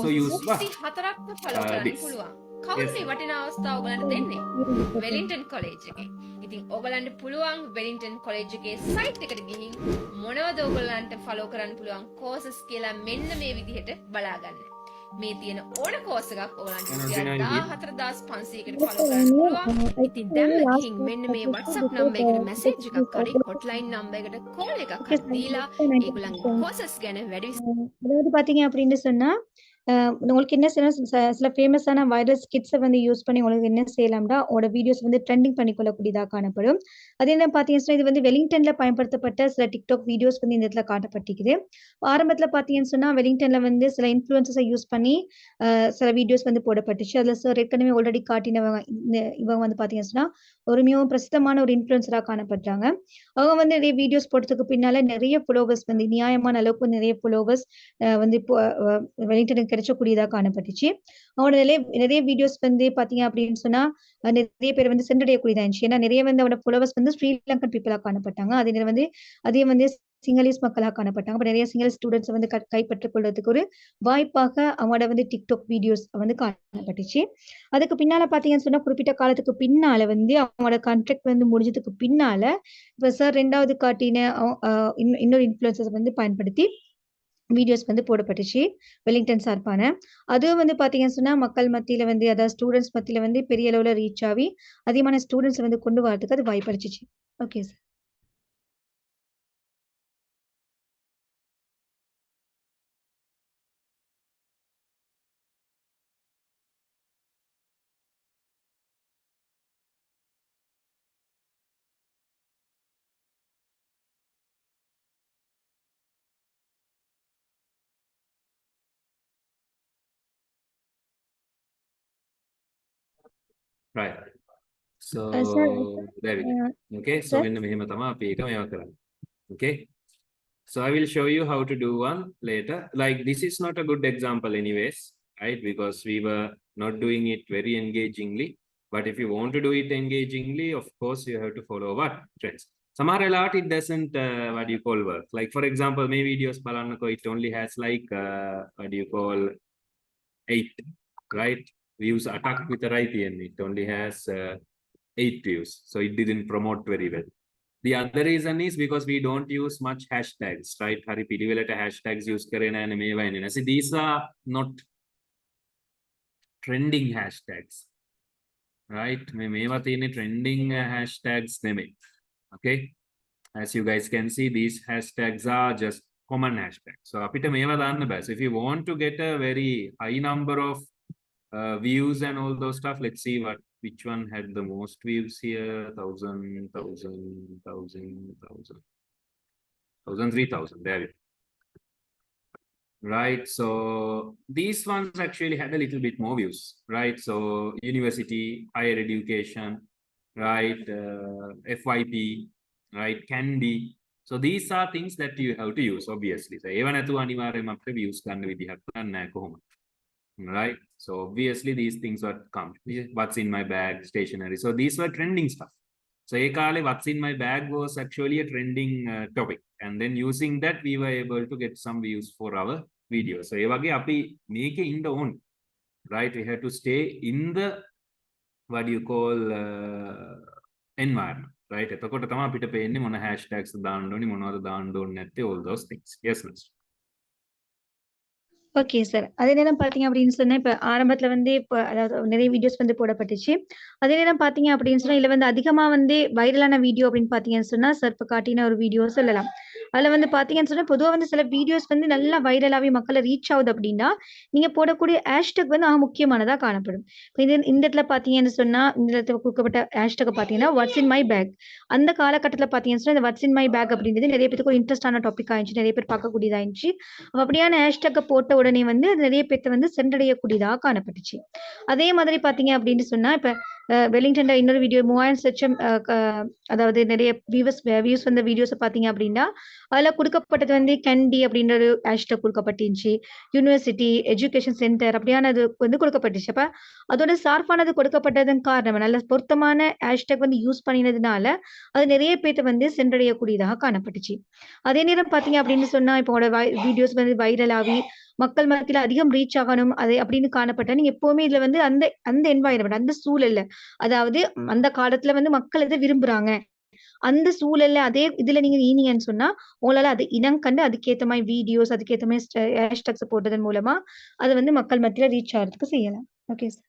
So use what? 34ක්ම follow කරන්න this. පුළුවන්. කවුද මේ වටිනා අවස්ථාව ඔයගලන්ට දෙන්නේ? වෙලින්ටන් කොලෙජ් එකේ. ඉතින් ඔයගලන්ට පුළුවන් වෙලින්ටන් කොලෙජ් එකේ සයිට් එකට ගිහින් මොනවද ඔයගලන්ට ෆලෝ කරන්න පුළුවන් කෝසස් කියලා මෙන්න මේ විදිහට බලා ගන්න. මේ තියෙන ඕන කෝස් එකක් ඔයගලන්ට 14500කට ෆලෝ කරන්න පුළුවන්. ඉතින් දැන් ගිහින් මෙන්න මේ WhatsApp නම්බර් එකට මැසේජ් එකක් හරි hotline නම්බර් එකට කෝල් එකක් හරි දීලා ඒගොල්ලන්ගේ කෝසස් ගැන වැඩි அதாவது பாத்தீங்க அப்படின்னு சொன்னா உங்களுக்கு என்ன செய்யணும், சில ஃபேமஸான வைரல் ஸ்கிட்ஸை வந்து யூஸ் பண்ணி உங்களுக்கு என்ன செய்யலாம்னா, உங்களோட வீடியோஸ் வந்து ட்ரெண்டிங் பண்ணிக்கொள்ளக்கூடியதா காணப்படும். அதே என்ன பார்த்தீங்கன்னா, இது வந்து வெலிங்டன்ல பயன்படுத்தப்பட்ட சில டிக்டாக் வீடியோஸ் வந்து இந்த இடத்துல காட்டப்பட்டிருக்குது. ஆரம்பத்துல பார்த்தீங்கன்னு சொன்னா, வெலிங்டன்ல வந்து சில இன்ஃப்ளூயன்சர்ஸ யூஸ் பண்ணி சில வீடியோஸ் வந்து போடப்பட்டுச்சு. அதுல சார் ஏற்கனவே ஆல்ரெடி காட்டினவங்க இவங்க வந்து பார்த்தீங்கன்னு சொன்னா, ஒரு மிகவும் பிரசித்தமான ஒரு இன்ஃப்ளூயன்சரா காணப்படுறாங்க. அவங்க வந்து நிறைய வீடியோஸ் போட்டதுக்கு பின்னால நிறைய ஃபாலோவர்ஸ் வந்து நியாயமான அளவுக்கு நிறைய ஃபாலோவர்ஸ் வந்து இப்போ வெலிங்டனுக்கு கிடைச்சக்கூடியதா காணப்பட்டுச்சு. அவனோட நிறைய வீடியோஸ் வந்து பார்த்தீங்க அப்படின்னு சொன்னா, நிறைய பேர் வந்து சென்றடையக்கூடியதா இருந்துச்சு. ஏன்னா நிறைய வந்து அவனோட ஃபாலோவர்ஸ் வந்து ஸ்ரீலங்கன் பீப்பிளா காணப்பட்டாங்க. அதே நேரம் வந்து அதையும் வந்து சிங்களீஸ் மக்களா காணப்பட்டாங்க. அப்ப நிறைய சிங்கள ஸ்டூடண்ட்ஸ வந்து கைப்பற்றிக் கொள்றதுக்கு ஒரு வாய்ப்பாக அவங்களோட வந்து டிக்டாக் வீடியோஸ் வந்து காணப்பட்டுச்சு. அதுக்கு பின்னால பார்த்தீங்கன்னு சொன்னா, குறிப்பிட்ட காலத்துக்கு பின்னால வந்து அவங்களோட கான்ட்ராக்ட் வந்து முடிஞ்சதுக்கு பின்னால, இப்ப சார் 2வது காட்டின இன்னொரு இன்ஃப்ளூயன்சர்ஸ் வந்து பயன்படுத்தி வீடியோஸ் வந்து போடப்பட்டுச்சு. வெலிங்டன் சார்பான. அதுவும் வந்து பார்த்தீங்கன்னு சொன்னா, மக்கள் மத்தியில வந்து அதாவது ஸ்டூடண்ட்ஸ் மத்தியில வந்து பெரிய அளவுல ரீச் ஆவி, அதிகமான ஸ்டூடண்ட்ஸ வந்து கொண்டு வரதுக்கு அது வாய்ப்பளிச்சுச்சு. Okay sir. Right. So sir there we go. Okay. So sir මෙන්න මෙහෙම තමයි අපි ඒක මේවා කරන්නේ. Okay. So I will show you how to do one later. Like this is not a good example anyways, right? Because we were not doing it very engagingly. But if you want to do it engagingly, of course you have to follow what trends. Samara lot it doesn't what do you call work. Like for example, my videos Palanako, it only has like what do you call 8, right? Views attack with the right and it only has 8 views. So it didn't promote very well. The other reason is because we don't use much hashtags, right? Hari පිළිවෙලට hashtags use කරේ නැහැ මේවා එන්නේ නැහැ. See, these are not trending hashtags, right? මේවා තියෙන්නේ trending hashtags නෙමෙයි. Okay? As you guys can see, these hashtags are just common hashtags. So අපිට මේවා දාන්න බෑ. So if you want to get a very high number of views and all those stuff, let's see which one had the most views here. 3,000. There we go. Right, so these ones actually had a little bit more views, right? So university, higher education, right? FYP, right? Candy. So these are things that you have to use, obviously. So even at අනිවාර්යයෙන්ම අපිට views ගන්න විදිහක් නැහැ කොහොමද? Right? So obviously these things were come. What's in my bag, stationery. So these were trending stuff. So ඒ කාලේ what's in my bag was actually a trending topic. And then using that, we were able to get some views for our video. So ඒ වගේ අපි මේකේ ඉන්න ඕන. Right? We have to stay in the what do you call environment. Right? එතකොට තමයි අපිට පේන්නේ මොන hashtags දාන්න ඕනි මොනවද දාන්න ඕනේ නැත්තේ all those things. Yes, miss. Okay sir. அதே நேரம் பார்த்தீங்க அப்படின்னு சொன்னா, இப்ப ஆரம்பத்துல வந்து அதாவது நிறைய வீடியோஸ் வந்து போடப்பட்டுச்சு. அதே நேரம் பார்த்தீங்க அப்படின்னு சொன்னா, இதுல வந்து அதிகமா வந்து வைரலான வீடியோ அப்படின்னு பார்த்தீங்கன்னு சொன்னா, சார் இப்ப காட்டின ஒரு வீடியோ சொல்லலாம். அதுல வந்து பார்த்தீங்கன்னு சொன்னா, பொதுவா வந்து சில வீடியோஸ் வந்து நல்லா வைரலாவே மக்கள ரீச் ஆகுது அப்படின்னா, நீங்க போடக்கூடிய ஹேஷ்டேக் வந்து முக்கியமானதா காணப்படும். இப்ப இந்த இடத்துல பார்த்தீங்கன்னு சொன்னா, இந்த இடத்துல குடுக்கப்பட்ட ஹேஷ்டேக்க பார்த்தீங்கன்னா, வாட்ஸ் இன் மை பேக். அந்த காலகட்டத்துல பார்த்தீங்கன்னு சொன்னா, இந்த வாட்ஸ் இன் மை பேக் அப்படின்றது நிறைய பேத்துக்கு ஒரு இன்ட்ரெஸ்டான டாபிக்கா இருந்துச்சு. நிறைய பேர் பார்க்கக்கூடியதா இருந்துச்சு. அப்படியான ஹேஷ்டேக்க போட்ட உடனே வந்து அது நிறைய பேத்த வந்து சென்றடையக்கூடியதா காணப்பட்டுச்சு. அதே மாதிரி பார்த்தீங்க அப்படின்னு சொன்னா, இப்ப வெலிங்டன்ல இன்னொரு வீடியோ 3000 அதாவது நிறைய வியூஸ் வந்த வீடியோஸ பார்த்தீங்க அப்படின்னா, அதுல குடுக்கப்பட்டது வந்து கேண்டி அப்படின்ற ஒரு ஹேஷ்டேக் குடுக்கப்பட்டிருந்துச்சு. யுனிவர்சிட்டி, எஜுகேஷன் சென்டர் அப்படியானது வந்து குடுக்கப்பட்டுச்சு. அப்ப அதோட சார்பானது கொடுக்கப்பட்டதன் காரணம் நல்ல பொருத்தமான ஹேஷ்டேக் வந்து யூஸ் பண்ணினதுனால, அது நிறைய பேத்த வந்து சென்றடையக்கூடியதாக காணப்பட்டுச்சு. அதே நேரம் பார்த்தீங்க அப்படின்னு சொன்னா, இப்போ வீடியோஸ் வந்து வைரல் ஆவி, மக்கள் மத்தியில அதிகம் ரீச் ஆகணும் அது அப்படின்னு காணப்பட்டா, நீங்க எப்பவுமே இதுல வந்து அந்த அந்த என்வைரன்மென்ட் அந்த சூழல்ல, அதாவது அந்த காலத்துல வந்து மக்கள் எத விரும்புறாங்க. அந்த சூழல்ல அதே இதுல நீங்க ஈனீங்கன்னு சொன்னா, உங்களால அது இனம் கண்டு அதுக்கேத்த மாரி வீடியோஸ், அதுக்கேத்த மாரி ஹேஷ்டேக்ஸ் போட்டதன் மூலமா, அத வந்து மக்கள் மத்தியில ரீச் ஆகுறதுக்கு செய்யலாம். Okay sir.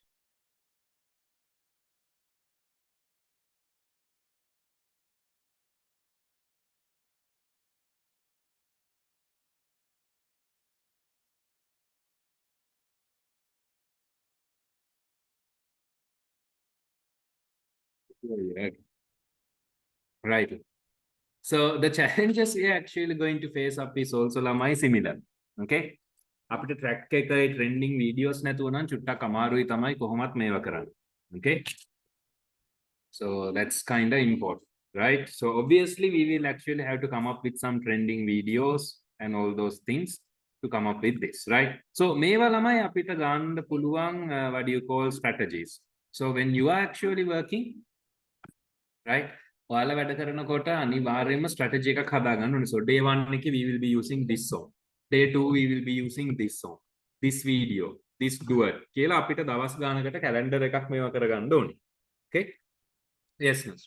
Yeah. Right. So the challenges we are actually going to face up is also lamai similar. Okay. අපිට track එකේ trending videos නැතුව නම් චුට්ටක් අමාරුයි තමයි කොහොමත් මේවා කරන්න. Okay. So that's kind of important, right? So obviously we will actually have to come up with some trending videos and all those things to come up with this, right? So මේවා ළමයි අපිට ගන්න පුළුවන් what do you call strategies. So when you are actually working, right? ඔයාලා වැඩ කරනකොට අනිවාර්යයෙන්ම strategy එකක් හදාගන්න ඕනේ. So day 1 එකේ we will be using this song. Day 2 we will be using this song, this video, this duet කියලා අපිට දවස් ගානකට calendar එකක් මේවා කරගන්න ඕනේ. Okay? Yes, miss.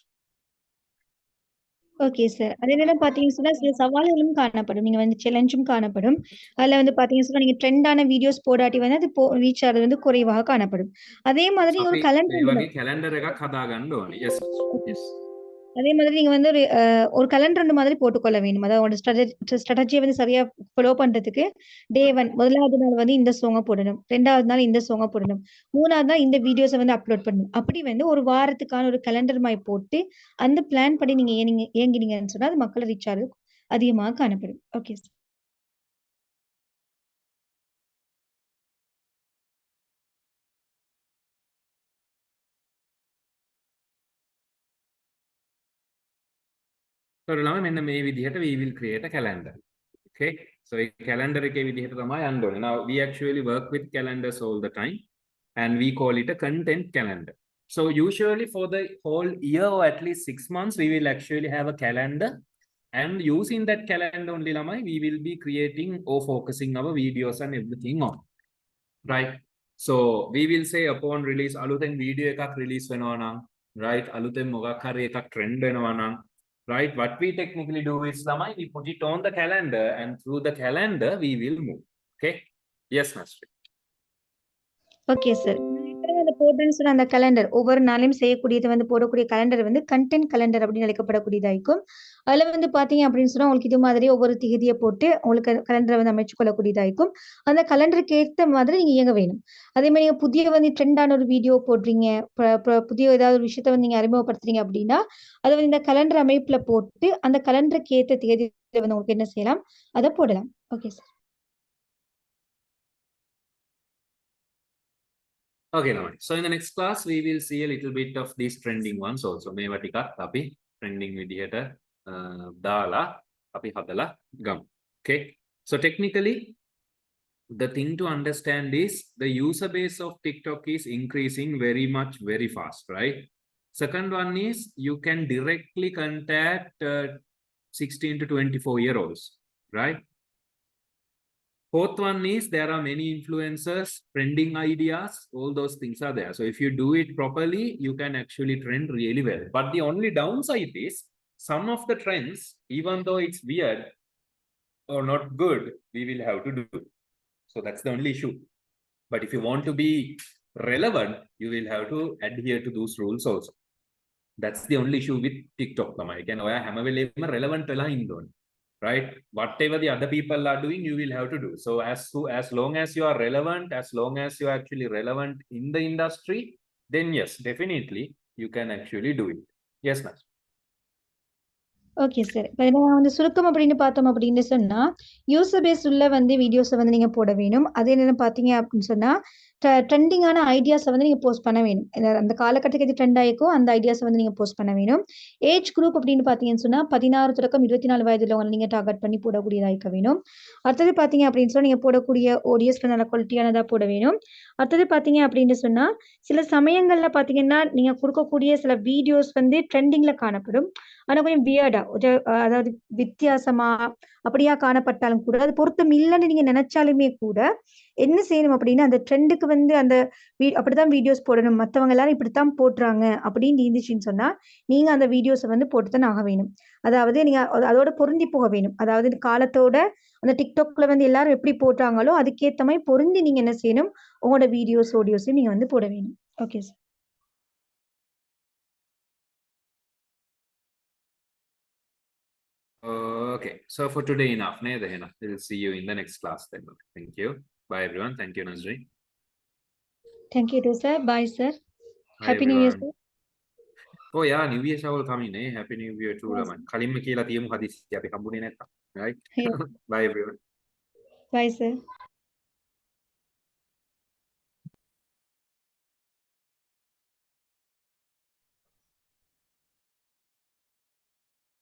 Okay sir. அதே நேரம் பார்த்தீங்கன்னு சொன்னா, சில சவால்களும் காணப்படும். நீங்க வந்து சேலஞ்சும் காணப்படும். அதுல வந்து பார்த்தீங்கன்னு சொன்னா, நீங்க ட்ரெண்டான வீடியோஸ் போடாட்டி வந்து அது ரீச் ஆகுறது வந்து குறைவாக காணப்படும். அதே மாதிரி ஒரு අපි கலண்டர் මේ වගේ calendar එකක් හදාගන්න ඕනේ. Yes, miss. Yes. அதே மாதிரி நீங்க வந்து ஒரு கலண்டர் மாதிரி போட்டுக்கொள்ள வேண்டும். அதாவது உங்களோட ஸ்ட்ராட்டஜியை வந்து சரியா ஃபாலோ பண்றதுக்கு டே 1 முதலாவது நாள் வந்து இந்த சோங்க போடணும். 2வது நாள் இந்த சோங்க போடணும். 3வது நாள் இந்த வீடியோஸை வந்து அப்லோட் பண்ணணும். அப்படி வந்து ஒரு வாரத்துக்கான ஒரு கலண்டர் மாதிரி போட்டு அந்த பிளான் படி நீங்க இயங்கினீங்கன்னு சொன்னா அது மக்களை ரீச் ஆகுது அதிகமாக காணப்படும். Okay sir. So ළමයි මෙන්න මේ විදිහට we will create a calendar. Okay, so a calendar එකේ විදිහට තමයි යන්න ඕනේ. Now we actually work with calendars all the time and we call it a content calendar. So usually for the whole year or at least 6 months we will actually have a calendar, and using that calendar only ළමයි we will be creating or focusing our videos and everything on, right? So we will say upon release අලුතෙන් video එකක් release වෙනවා නම්, right, අලුතෙන් මොකක් හරි එකක් trend වෙනවා නම්, right, what we technically do is lamai we put it on the calendar and through the calendar we will move. Okay. Yes, master. Okay sir. அந்த போட்டோன்னு சொன்ன அந்த கலண்டர் ஒவ்வொரு நாளையும் செய்யக்கூடியது வந்து போடக்கூடிய கலண்டர் வந்து கண்டென்ட் கலண்டர் அப்படின்னு அழைக்கப்படக்கூடியதாയിരിக்கும். அதுல வந்து பாத்தீங்க அப்படின்னு சொன்னா உங்களுக்கு இது மாதிரி ஒவ்வொரு திகதியை போட்டு உங்களுக்கு கலண்டரை வந்து அமைச்சு கொள்ளக்கூடியதாയിരിக்கும். அந்த கலண்டருக்கு ஏற்ற மாதிரி நீங்க இயங்க வேணும். அதே மாதிரி நீங்க புதிய வந்து ட்ரெண்டான ஒரு வீடியோ போடுறீங்க, புதிய ஏதாவது ஒரு விஷயத்த வந்து நீங்க அறிமுகப்படுத்துறீங்க அப்படின்னா அதை வந்து இந்த கலண்டர் அமைப்புல போட்டு அந்த கலண்டருக்கு ஏற்ற திகதி வந்து உங்களுக்கு என்ன செய்யலாம் அதை போடலாம். Okay sir. Okay, now so in the next class we will see a little bit of these trending ones also. මේවා ටිකක් අපි trending විදිහට දාලා අපි හදලා ගමු. Okay, so technically the thing to understand is the user base of TikTok is increasing very much very fast, right? Second one is you can directly contact 16 to 24-year-olds, right? Fourth one is there are many influencers, trending ideas, all those things are there. So if you do it properly, you can actually trend really well. But the only downside is some of the trends, even though it's weird or not good, we will have to do. So that's the only issue. But if you want to be relevant, you will have to adhere to those rules also. That's the only issue with TikTok. Again, හැම වෙලේම relevant වෙලා ඉන්න ඕනේ. Right? Whatever the other people are doing, you will have to do. So as long as you are relevant, as long as you are actually relevant in the industry, then yes, definitely you can actually do it. Yes, ma'am. Okay sir. இப்போ நான் வந்து சுருக்கம் அப்படின்னு பார்த்தோம் அப்படின்னு சொன்னா user base உள்ள வந்து வீடியோஸை வந்து நீங்க போட வேணும். அதே நேரம் பார்த்தீங்க அப்படின்னு சொன்னா ட்ரெண்டிங்கான ஐடியாஸை வந்து நீங்க போஸ்ட் பண்ண வேணும். அந்த காலகட்டத்துக்கு எது ட்ரெண்ட் ஆயிருக்கோ அந்த ஐடியாஸை வந்து நீங்க போஸ்ட் பண்ண வேணும். ஏஜ் குரூப் அப்படின்னு பார்த்தீங்கன்னு சொன்னா 16 தொடக்கம் 24 வயது உள்ளவங்களை நீங்க டார்கெட் பண்ணி போடக்கூடியதா இருக்க வேணும். அடுத்தது பார்த்தீங்க அப்படின்னு சொன்னா நீங்க போடக்கூடிய ஆடியோஸ்ல நல்ல குவாலிட்டியானதா போட வேணும். அடுத்தது பார்த்தீங்க அப்படின்னு சொன்னா சில சமயங்கள்ல பார்த்தீங்கன்னா நீங்க கொடுக்கக்கூடிய சில வீடியோஸ் வந்து ட்ரெண்டிங்ல காணப்படும். ஆனா கொஞ்சம் வியர்டா அதாவது வித்தியாசமா அப்படியா காணப்பட்டாலும் கூட அது பொருத்தம் இல்லைன்னு நீங்க நினைச்சாலுமே கூட என்ன செய்யணும் அப்படின்னா அந்த ட்ரெண்டுக்கு வந்து அந்த அப்படித்தான் வீடியோஸ் போடணும், மற்றவங்க எல்லாரும் இப்படித்தான் போட்டுறாங்க அப்படின்னு இருந்துச்சுன்னு சொன்னா நீங்க அந்த வீடியோஸை வந்து போட்டுத்தான் ஆக வேணும். அதாவது நீங்க அதோட பொருந்தி போக வேணும். அதாவது காலத்தோட அந்த டிக்டாக்ல வந்து எல்லாரும் எப்படி போட்டாங்களோ அதுக்கேற்ற மாதிரி பொருந்தி நீங்க என்ன செய்யணும், உங்களோட வீடியோஸ் ஆடியோஸையும் நீங்க வந்து போட வேணும். Okay sir. Okay, so for today enough. We'll see you in the next class then. Thank you. Bye everyone. Thank you, Nazri. Thank you too, sir. Bye, sir. Bye, Happy New Year, everyone. sir. Oh yeah, New Year shower coming, eh? Happy New Year to Yes. ළමයි. කලින්ම කියලා තියමු හදිස්සිය අපි හම්බුනේ නැත්තම්. Right? Yeah. Bye everyone. Bye, sir.